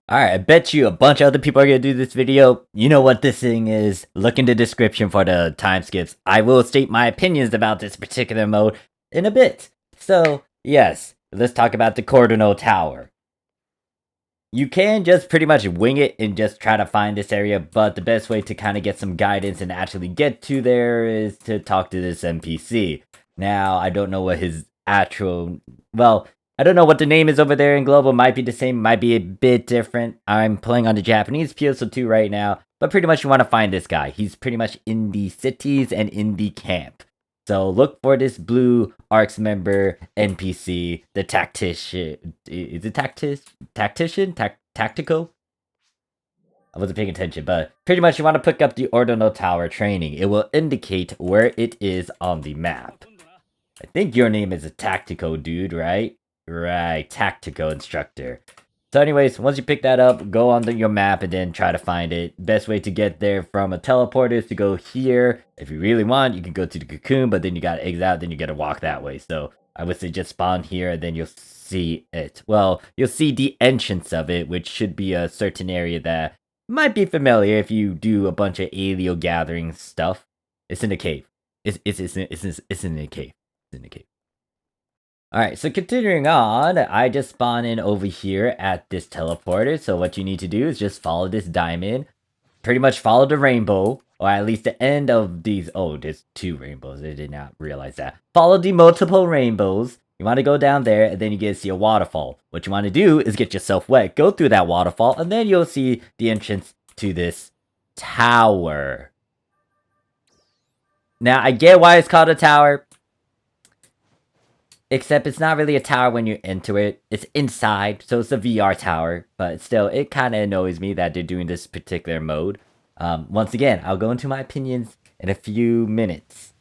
Alright, I bet you a bunch of other people are gonna do this video. You know what this thing is. Look in the description for the time skips. I will state my opinions about this particular mode in a bit. So, yes, let's talk about the Ordinal Tower. You can just pretty much wing it and just try to find this area, but the best way to kind of get some guidance and actually get to there is to talk to this NPC. Now, I don't know what his actual... Well, I don't know what the name is over there in Global. Might be the same, might be a bit different. I'm playing on the Japanese PSO2 right now, but pretty much you want to find this guy. He's pretty much in the cities and in the camp. So look for this blue ARKS member NPC, the tactician. Is it tactician? Tactical? I wasn't paying attention, but pretty much you want to pick up the Ordinal Tower training. It will indicate where it is on the map. I think your name is a Tactical dude, right? Right, Tactical instructor. So anyways, once you pick that up, go on your map and then try to find it. Best way to get there from a teleporter is to go here. If you really want, you can go to the cocoon, but then you gotta exit out, then you gotta walk that way. So I would say just spawn here, and then you'll see it. Well, you'll see the entrance of it, which should be a certain area that might be familiar if you do a bunch of alien gathering stuff. It's in a cave. It's in a cave. It's in a cave. Alright, so continuing on, I just spawn in over here at this teleporter. So what you need to do is just follow this diamond. Pretty much follow the rainbow, or at least the end of these. Oh, there's two rainbows. I did not realize that. Follow the multiple rainbows. You want to go down there, and then you get to see a waterfall. What you want to do is get yourself wet, go through that waterfall, and then you'll see the entrance to this tower. Now, I get why it's called a tower. Except it's not really a tower when you enter it. It's inside, so it's a VR tower. But still, it kind of annoys me that they're doing this particular mode. Once again, I'll go into my opinions in a few minutes.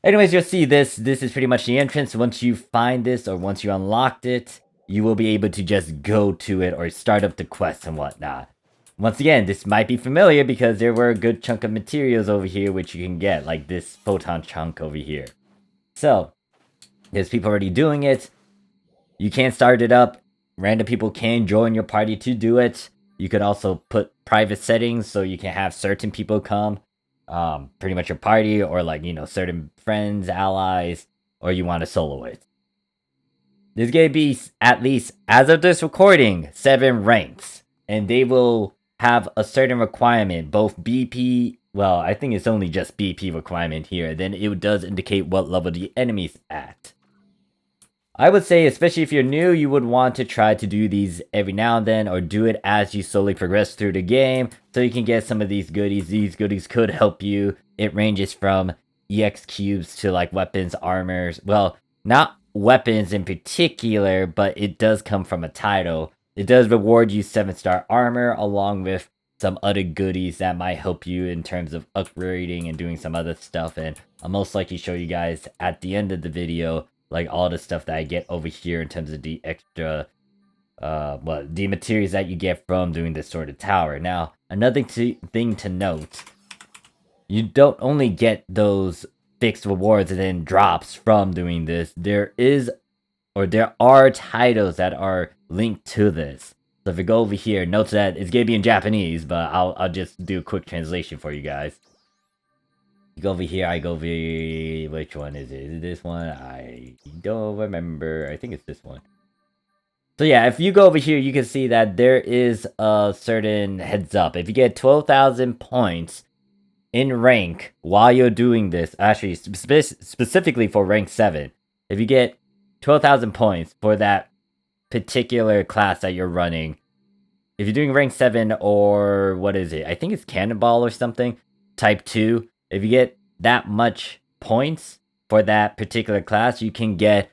Anyways, you'll see this. This is pretty much the entrance. Once you find this, or once you unlocked it, you will be able to just go to it or start up the quest and whatnot. Once again, this might be familiar because there were a good chunk of materials over here which you can get, like this photon chunk over here. So, there's people already doing it. You can start it up. Random people can join your party to do it. You could also put private settings so you can have certain people come. Pretty much your party, or like, you know, certain friends, allies, or you want to solo it. There's gonna be, at least as of this recording, 7 ranks. And they will have a certain requirement, both BP. Well, I think it's only just BP requirement here. Then it does indicate what level the enemy's at. I would say, especially if you're new, you would want to try to do these every now and then, or do it as you slowly progress through the game, so you can get some of these goodies. These goodies could help you. It ranges from EX cubes to like weapons, armors. Well, not weapons in particular, but it does come from a title. It does reward you 7-star armor, along with some other goodies that might help you in terms of upgrading and doing some other stuff. And I'll most likely show you guys at the end of the video, like all the stuff that I get over here in terms of the extra, the materials that you get from doing this sort of tower. Now, another thing to note, you don't only get those fixed rewards and then drops from doing this. There are titles that are linked to this. So if you go over here, note that it's gonna be in Japanese, but I'll just do a quick translation for you guys. You go over here, I go over here. Which one is it? Is it this one? I don't remember. I think it's this one. So yeah, if you go over here, you can see that there is a certain heads up. If you get 12,000 points in rank while you're doing this, actually specifically for rank 7, if you get 12,000 points for that particular class that you're running, if you're doing rank 7, or what is it? I think it's Cannonball or something, type 2. If you get that much points for that particular class, you can get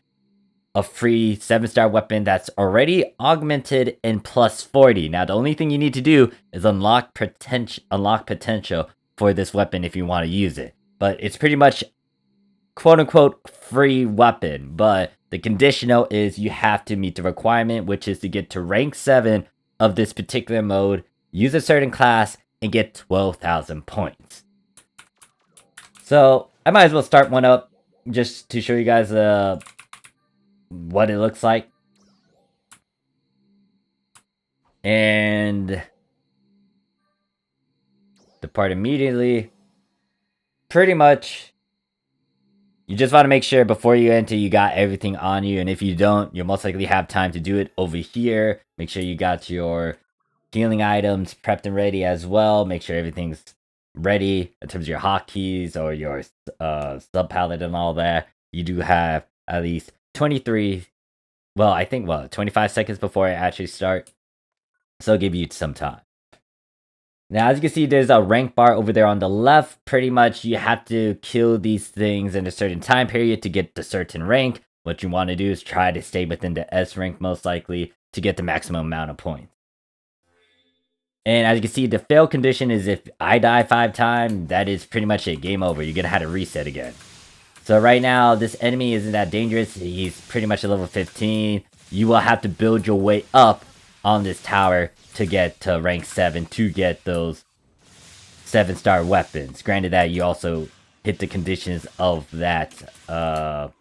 a free 7-star weapon that's already augmented in plus 40. Now, the only thing you need to do is unlock potential for this weapon if you want to use it. But it's pretty much quote-unquote free weapon. But the conditional is you have to meet the requirement, which is to get to rank 7 of this particular mode, use a certain class, and get 12,000 points. So, I might as well start one up just to show you guys what it looks like. and depart immediately. Pretty much, you just want to make sure before you enter you got everything on you, and if you don't, you'll most likely have time to do it over here. Make sure you got your healing items prepped and ready as well. Make sure everything's ready in terms of your hotkeys or your sub palette and all that. You do have at least 23, well, I think 25 seconds before I actually start, so I'll give you some time. Now, as you can see, there's a rank bar over there on the left. Pretty much, you have to kill these things in a certain time period to get the certain rank. What you want to do is try to stay within the S rank, most likely, to get the maximum amount of points. And as you can see, the fail condition is if I die 5 times, that is pretty much it. Game over. You're going to have to reset again. So right now, this enemy isn't that dangerous. He's pretty much a level 15. You will have to build your way up on this tower to get to rank 7 to get those 7-star weapons. Granted that you also hit the conditions of that, the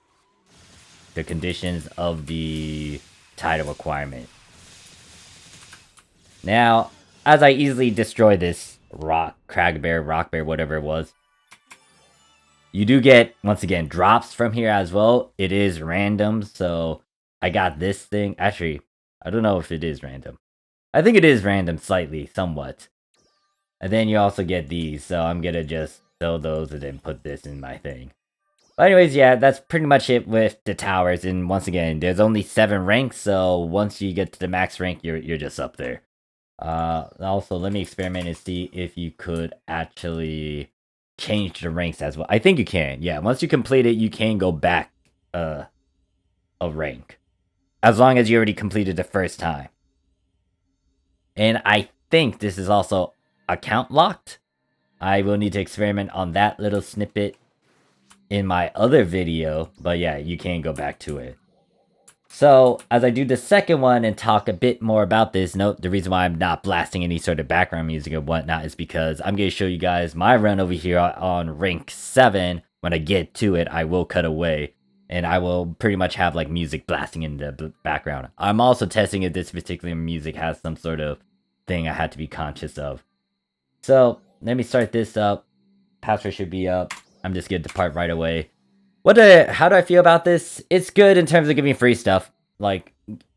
conditions of the title requirement. Now, as I easily destroy this rock bear, whatever it was, you do get, once again, drops from here as well. It is random, so I got this thing. Actually, I don't know if it is random. I think it is random slightly, somewhat. And then you also get these, so I'm gonna just sell those and then put this in my thing. But anyways, yeah, that's pretty much it with the towers. And once again, there's only 7 ranks, so once you get to the max rank, you're just up there. Also, let me experiment and see if you could actually change the ranks as well. I think you can. Yeah, once you complete it, you can go back a rank, as long as you already completed the first time. And I think this is also account locked. I will need to experiment on that little snippet in my other video, but yeah, you can go back to it. So, as I do the second one and talk a bit more about this, note the reason why I'm not blasting any sort of background music and whatnot is because I'm going to show you guys my run over here on rank 7. When I get to it, I will cut away, and I will pretty much have like music blasting in the background. I'm also testing if this particular music has some sort of thing I had to be conscious of. So, let me start this up. Password should be up. I'm just going to depart right away. How do I feel about this? It's good in terms of giving free stuff. Like,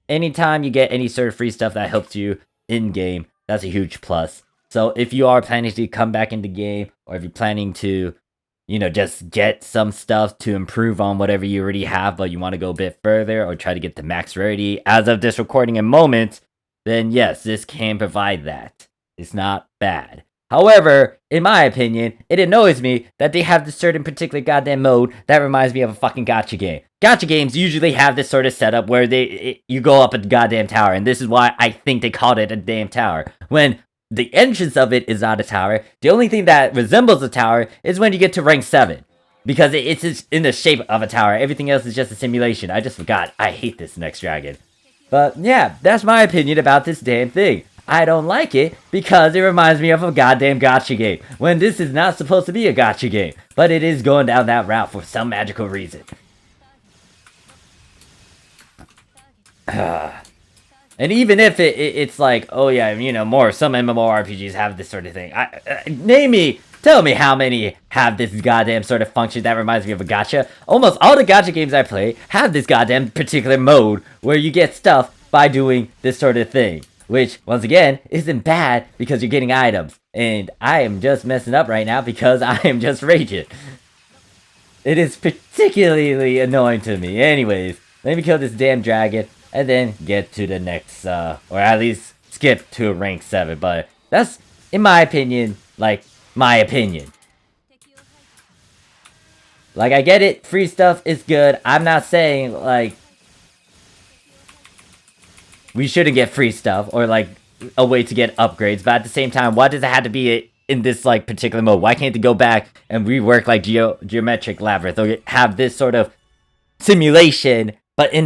anytime you get any sort of free stuff that helps you in-game, that's a huge plus. So if you are planning to come back into game, or if you're planning to, just get some stuff to improve on whatever you already have, but you want to go a bit further, or try to get the max rarity as of this recording in moment, then yes, this can provide that. It's not bad. However, in my opinion, it annoys me that they have this certain particular goddamn mode that reminds me of a fucking gacha game. Gacha games usually have this sort of setup where you go up a goddamn tower, and this is why I think they called it a damn tower. When the entrance of it is not a tower, the only thing that resembles a tower is when you get to rank 7. Because it's in the shape of a tower. Everything else is just a simulation. I just forgot. I hate this next dragon. But yeah, that's my opinion about this damn thing. I don't like it because it reminds me of a goddamn gacha game, when this is not supposed to be a gacha game, but it is going down that route for some magical reason. And even if it's like, oh yeah, some MMORPGs have this sort of thing. Tell me how many have this goddamn sort of function that reminds me of a gacha. Almost all the gacha games I play have this goddamn particular mode where you get stuff by doing this sort of thing. Which, once again, isn't bad because you're getting items. And I am just messing up right now because I am just raging. It is particularly annoying to me. Anyways, let me kill this damn dragon and then get to the next, or at least skip to rank 7. But that's, in my opinion, my opinion. I get it, free stuff is good. I'm not saying, we shouldn't get free stuff or a way to get upgrades, but at the same time, why does it have to be in this particular mode? Why can't they go back and rework geometric labyrinth, or have this sort of simulation but in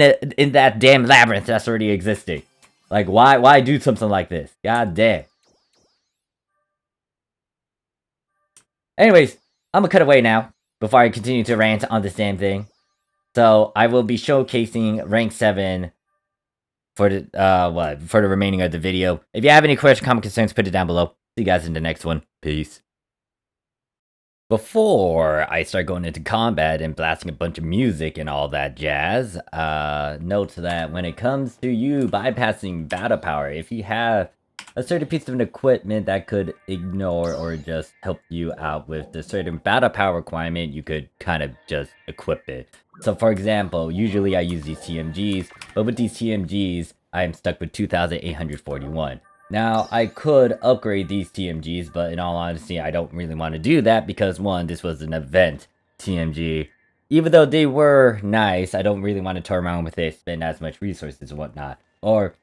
that damn labyrinth that's already existing? Why do something like this? God damn. Anyways, I'm gonna cut away now before I continue to rant on this damn thing. So I will be showcasing rank 7 for the remaining of the video. If you have any questions, comment, concerns, put it down below. See you guys in the next one. Peace. Before I start going into combat and blasting a bunch of music and all that jazz, note that when it comes to you bypassing battle power, if you have a certain piece of equipment that could ignore or just help you out with the certain battle power requirement, you could kind of just equip it. So for example, usually I use these TMGs, but with these TMGs, I am stuck with 2,841. Now, I could upgrade these TMGs, but in all honesty, I don't really want to do that because, one, this was an event TMG. Even though they were nice, I don't really want to toy around with it, spend as much resources and whatnot. Or,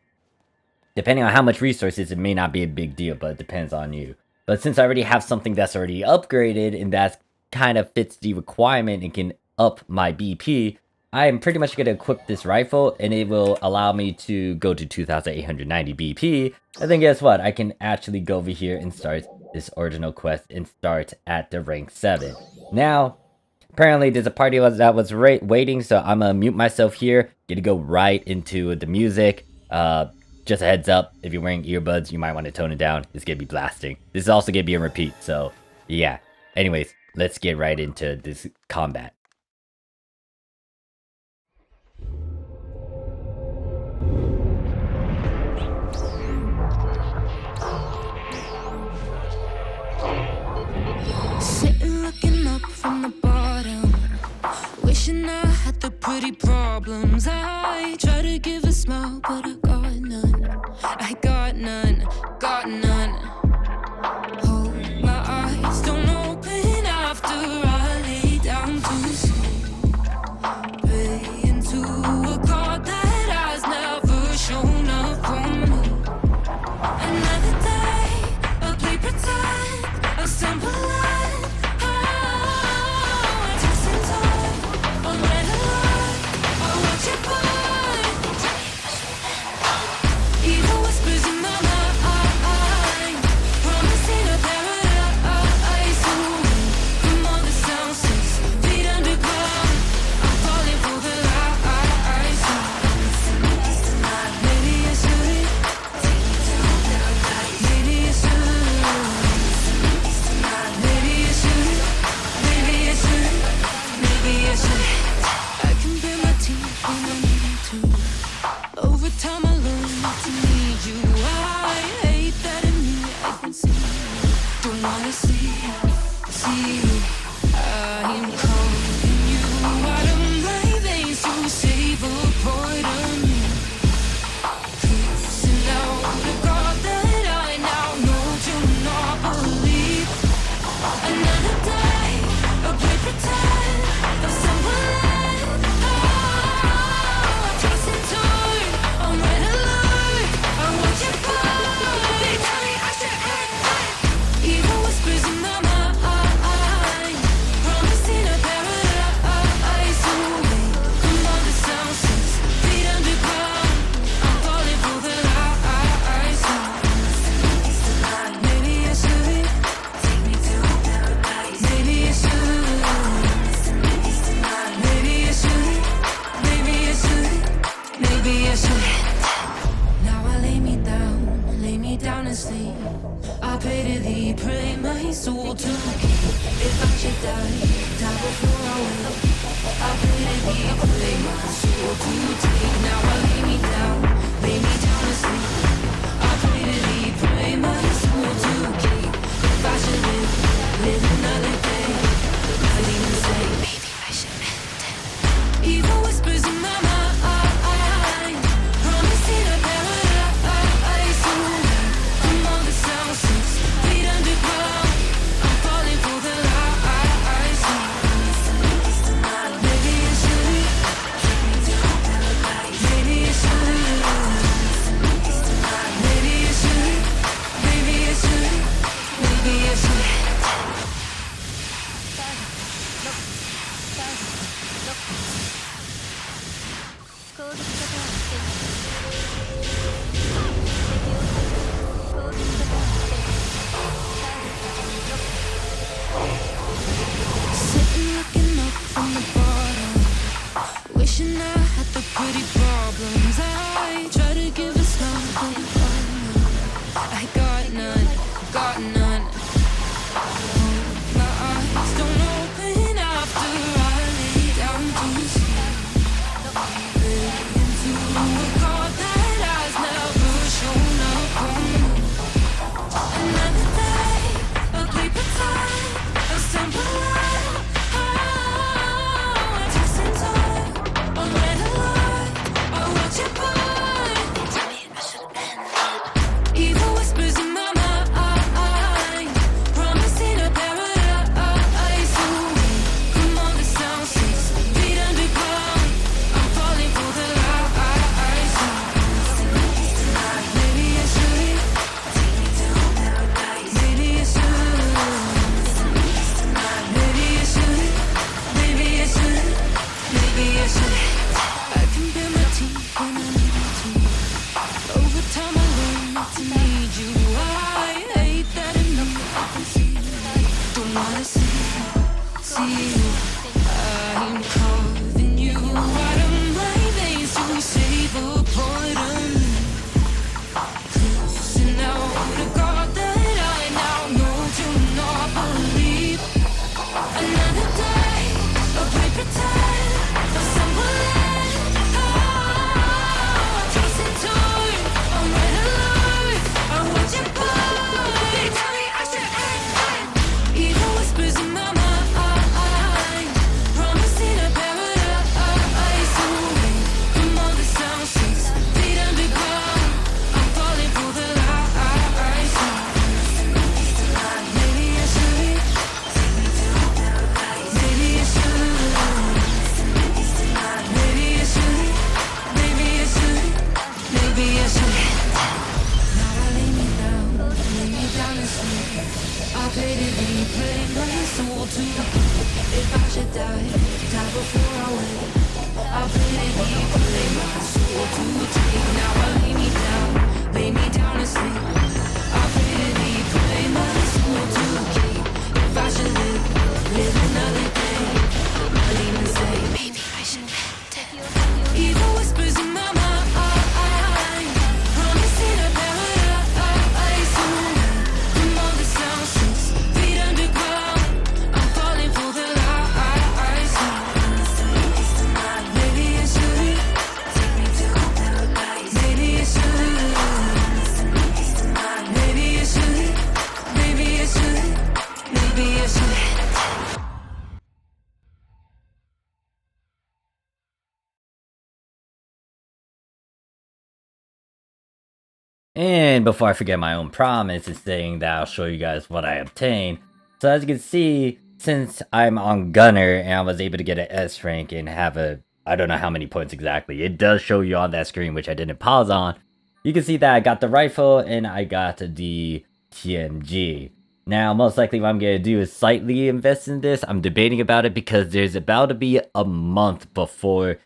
depending on how much resources, it may not be a big deal, but it depends on you. But since I already have something that's already upgraded, and that kind of fits the requirement and can up my BP, I am pretty much going to equip this rifle, and it will allow me to go to 2,890 BP. And then guess what? I can actually go over here and start this ordinal quest and start at the rank 7. Now, apparently there's a party that was waiting, so I'm going to mute myself here. Gonna go right into the music. Just a heads up, if you're wearing earbuds, you might want to tone it down. It's going to be blasting. This is also going to be a repeat, so yeah. Anyways, let's get right into this combat. Sitting looking up from the bottom, wishing I had the pretty problems. I try to give a smile, but I got none. I got none, got none. Oh, my eyes don't open after I lay down to sleep. Praying to a God that has never shown up on me. Another day, I'll play pretend, I'll stumble out. faded deep, playing my soul to if I should die before I wake. I faded deep, play my soul to take. Now I lay me down to sleep. I faded deep, play my soul to keep. If I should live another day, my demons say, maybe I should end it. Evil whispers in my mind. And before I forget my own promise, it's saying that I'll show you guys what I obtained. So as you can see, since I'm on Gunner and I was able to get an S rank and have I don't know how many points exactly, it does show you on that screen, which I didn't pause on. You can see that I got the rifle and I got the TMG. Now, most likely what I'm going to do is slightly invest in this. I'm debating about it because there's about to be a month before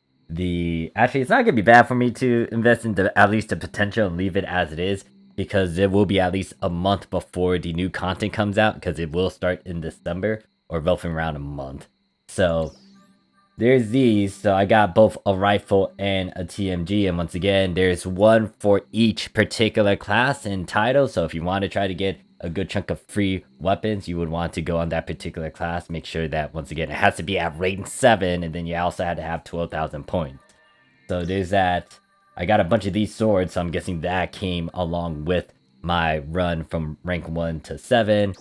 actually, it's not gonna be bad for me to invest in at least the potential and leave it as it is, because it will be at least a month before the new content comes out, because it will start in December, or roughly around a month. So there's these. So I got both a rifle and a TMG, and once again, there's one for each particular class and title. So if you want to try to get a good chunk of free weapons, you would want to go on that particular class. Make sure that, once again, it has to be at rank 7, and then you also had to have 12,000 points. So there's that. I got a bunch of these swords, so I'm guessing that came along with my run from rank 1 to 7.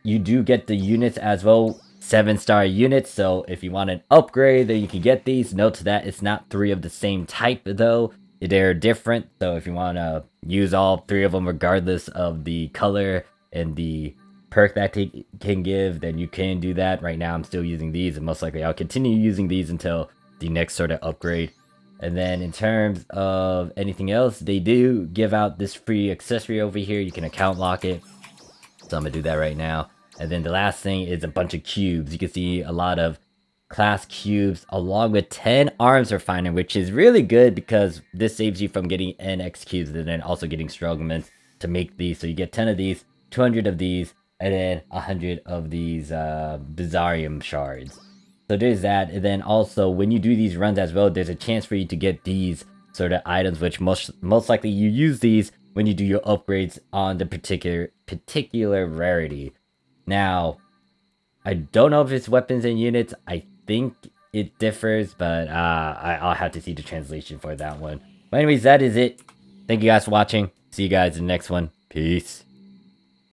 You do get the units as well, 7-star units, so if you want an upgrade, then you can get these. Note that it's not 3 of the same type, though. They're different, so if you want to use all 3 of them regardless of the color and the perk that they can give, then you can do that. Right now I'm still using these, and most likely I'll continue using these until the next sort of upgrade. And then in terms of anything else, they do give out this free accessory over here. You can account lock it, so I'm gonna do that right now. And then the last thing is a bunch of cubes. You can see a lot of class cubes along with 10 arms refiner, which is really good because this saves you from getting NX cubes and then also getting strugglements to make these. So you get 10 of these, 200 of these, and then 100 of these Bizarrium shards. So there's that. And then also when you do these runs as well, there's a chance for you to get these sort of items, which most likely you use these when you do your upgrades on the particular rarity. Now, I don't know if it's weapons and units. I think it differs, but I'll have to see the translation for that one. But anyways, that is it. Thank you guys for watching. See you guys in the next one. Peace.